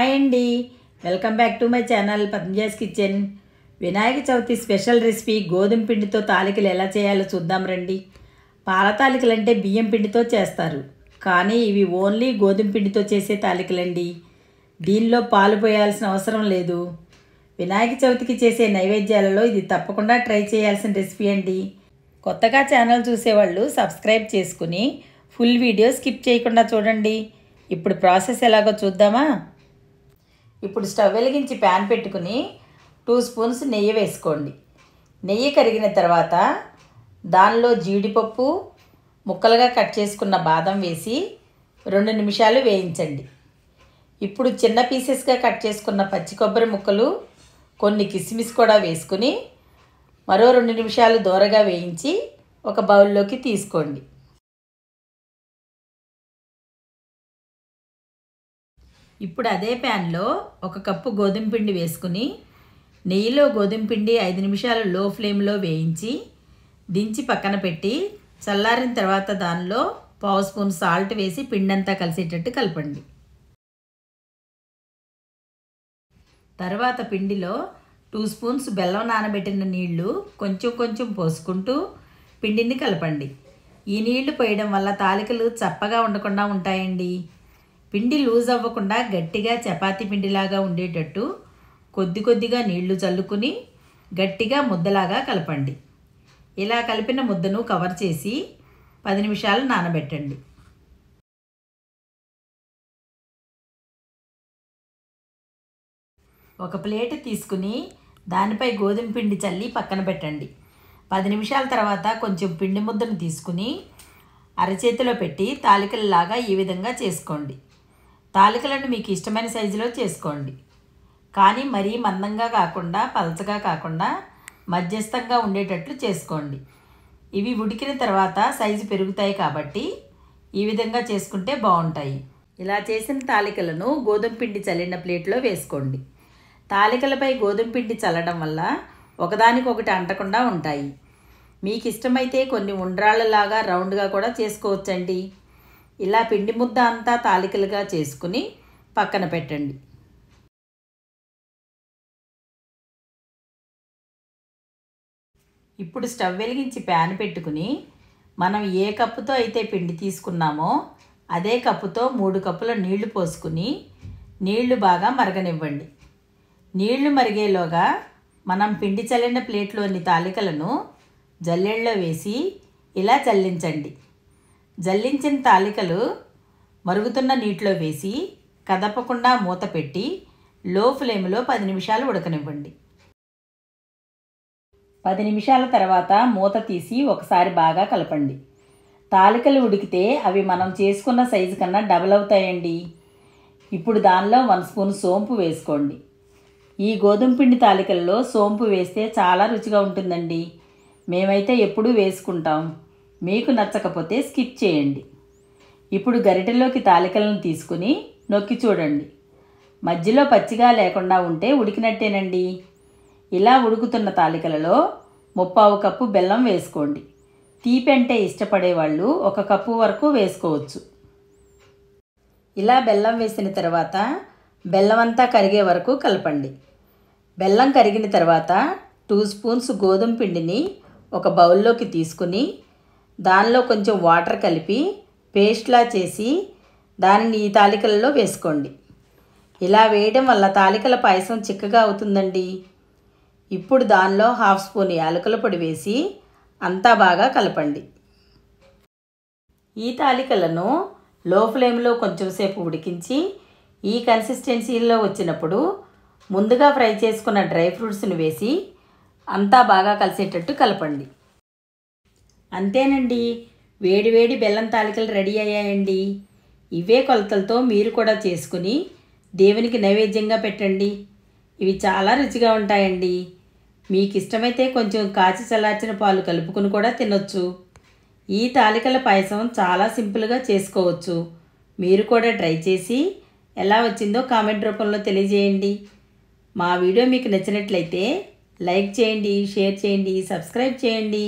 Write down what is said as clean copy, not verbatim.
Hi అండి, welcome back to my channel Padmaja's kitchen. Vinayaka Chavithi special recipe గోధుమ పిండితో తాలికలు ఎలా చేయాలో చూద్దాం రండి. పాల తాలికలు అంటే బియ్యం పిండితో చేస్తారు, కానీ ఇవి ఓన్లీ గోధుమ పిండితో చేసే తాలికలండి. దీనిలో పాలు పోయాల్సిన అవసరం లేదు. వినాయక చవితికి చేసే నైవేద్యాలలో ఇది తప్పకుండా ట్రై చేయాల్సిన రెసిపీ అండి. కొత్తగా ఛానల్ చూసేవాళ్ళు సబ్స్క్రైబ్ చేసుకుని ఫుల్ వీడియో స్కిప్ చేయకుండా చూడండి. ఇప్పుడు ప్రాసెస్ ఎలాగో చూద్దామా. ఇప్పుడు స్టవ్ వెలిగించి ప్యాన్ పెట్టుకుని 2 స్పూన్స్ నెయ్యి వేసుకోండి. నెయ్యి కరిగిన తర్వాత దానిలో జీడిపప్పు, ముక్కలుగా కట్ చేసుకున్న బాదం వేసి 2 నిమిషాలు వేయించండి. ఇప్పుడు చిన్న పీసెస్గా కట్ చేసుకున్న పచ్చి కొబ్బరి ముక్కలు, కొన్ని కిస్మిస్ కూడా వేసుకుని మరో 2 నిమిషాలు దూరగా వేయించి ఒక బౌల్లోకి తీసుకోండి. ఇప్పుడు అదే ప్యాన్లో 1 కప్పు గోధుమ పిండి వేసుకుని నెయ్యిలో గోధుమ పిండి 5 నిమిషాలు లో ఫ్లేమ్లో వేయించి దించి పక్కన పెట్టి చల్లారిన తర్వాత దానిలో 1/2 స్పూన్ సాల్ట్ వేసి పిండంతా కలిసేటట్టు కలపండి. తర్వాత పిండిలో 2 స్పూన్స్ బెల్లం నానబెట్టిన నీళ్లు కొంచెం కొంచెం పోసుకుంటూ పిండిని కలపండి. ఈ నీళ్లు పోయడం వల్ల తాలికలు చప్పగా ఉండకుండా ఉంటాయండి. పిండి లూజ్ అవ్వకుండా గట్టిగా చపాతీ పిండిలాగా ఉండేటట్టు కొద్ది కొద్దిగా నీళ్లు చల్లుకుని గట్టిగా ముద్దలాగా కలపండి. ఇలా కలిపిన ముద్దను కవర్ చేసి 10 నిమిషాలు నానబెట్టండి. ఒక ప్లేట్ తీసుకుని దానిపై గోధుమ పిండి చల్లి పక్కన పెట్టండి. 10 నిమిషాల తర్వాత కొంచెం పిండి ముద్దను తీసుకుని అరచేతిలో పెట్టి తాలికలలాగా ఈ విధంగా చేసుకోండి. తాలికలను మీకు ఇష్టమైన సైజులో చేసుకోండి, కానీ మరీ మందంగా కాకుండా పలచగా కాకుండా మధ్యస్థంగా ఉండేటట్లు చేసుకోండి. ఇవి ఉడికిన తర్వాత సైజు పెరుగుతాయి కాబట్టి ఈ విధంగా చేసుకుంటే బాగుంటాయి. ఇలా చేసిన తాలికలను గోధుమ పిండి చల్లిన ప్లేట్లో వేసుకోండి. తాలికలపై గోధుమ పిండి చల్లడం వల్ల ఒకదానికొకటి అంటకుండా ఉంటాయి. మీకు ఇష్టమైతే కొన్ని ఉండ్రాళ్ళలాగా రౌండ్గా కూడా చేసుకోవచ్చండి. ఇలా పిండి ముద్ద అంతా తాలికలుగా చేసుకుని పక్కన పెట్టండి. ఇప్పుడు స్టవ్ వెలిగించి ప్యాన్ పెట్టుకుని మనం ఏ కప్పుతో అయితే పిండి తీసుకున్నామో అదే కప్పుతో 3 కప్పుల నీళ్లు పోసుకుని నీళ్లు బాగా మరగనివ్వండి. నీళ్లు మరిగేలోగా మనం పిండి చల్లిన ప్లేట్లోని తాలికలను జల్లెడలో వేసి ఇలా జల్లించండి. జల్లించిన తాలికలు మరుగుతున్న నీటిలో వేసి కదపకుండా మూత పెట్టి లో ఫ్లేమ్లో 10 నిమిషాలు ఉడకనివ్వండి. 10 నిమిషాల తర్వాత మూత తీసి ఒకసారి బాగా కలపండి. తాలికలు ఉడికితే అవి మనం చేసుకున్న సైజు కన్నా డబల్ అవుతాయండి. ఇప్పుడు దానిలో 1 స్పూన్ సోంపు వేసుకోండి. ఈ గోధుమ పిండి తాలికల్లో సోంపు వేస్తే చాలా రుచిగా ఉంటుందండి. మేమైతే ఎప్పుడూ వేసుకుంటాం. మీకు నచ్చకపోతే స్కిప్ చేయండి. ఇప్పుడు గరిటెలోకి తాలికలను తీసుకుని నొక్కి చూడండి. మధ్యలో పచ్చిగా లేకుండా ఉంటే ఉడికినట్టేనండి. ఇలా ఉడుకుతున్న తాలికలలో 1/4 కప్పు బెల్లం వేసుకోండి. తీపి అంటే ఇష్టపడేవాళ్ళు 1 కప్పు వరకు వేసుకోవచ్చు. ఇలా బెల్లం వేసిన తర్వాత బెల్లం అంతా కరిగే వరకు కలపండి. బెల్లం కరిగిన తర్వాత 2 స్పూన్స్ గోధుమ పిండిని ఒక బౌల్లోకి తీసుకుని దానిలో కొంచెం వాటర్ కలిపి పేస్ట్లా చేసి దానిని ఈ తాలికలలో వేసుకోండి. ఇలా వేయడం వల్ల తాలికల పాయసం చిక్కగా అవుతుందండి. ఇప్పుడు దానిలో 1/2 స్పూన్ యాలకుల పొడి వేసి అంతా బాగా కలపండి. ఈ తాలికలను లో ఫ్లేమ్లో కొంచెం సేపు ఉడికించి ఈ కన్సిస్టెన్సీలో వచ్చినప్పుడు ముందుగా ఫ్రై చేసుకున్న డ్రై ఫ్రూట్స్ని వేసి అంతా బాగా కలిసేటట్టు కలపండి. అంతేనండి, వేడివేడి బెల్లం తాలికలు రెడీ అయ్యాయండి. ఇవే కొలతలతో మీరు కూడా చేసుకుని దేవునికి నైవేద్యంగా పెట్టండి. ఇవి చాలా రుచిగా ఉంటాయండి. మీకు ఇష్టమైతే కొంచెం కాచి చల్లార్చిన పాలు కలుపుకుని కూడా తినొచ్చు. ఈ తాలికల పాయసం చాలా సింపుల్గా చేసుకోవచ్చు. మీరు కూడా ట్రై చేసి ఎలా వచ్చిందో కామెంట్ రూపంలో తెలియజేయండి. మా వీడియో మీకు నచ్చినట్లయితే లైక్ చేయండి, షేర్ చేయండి, సబ్స్క్రైబ్ చేయండి.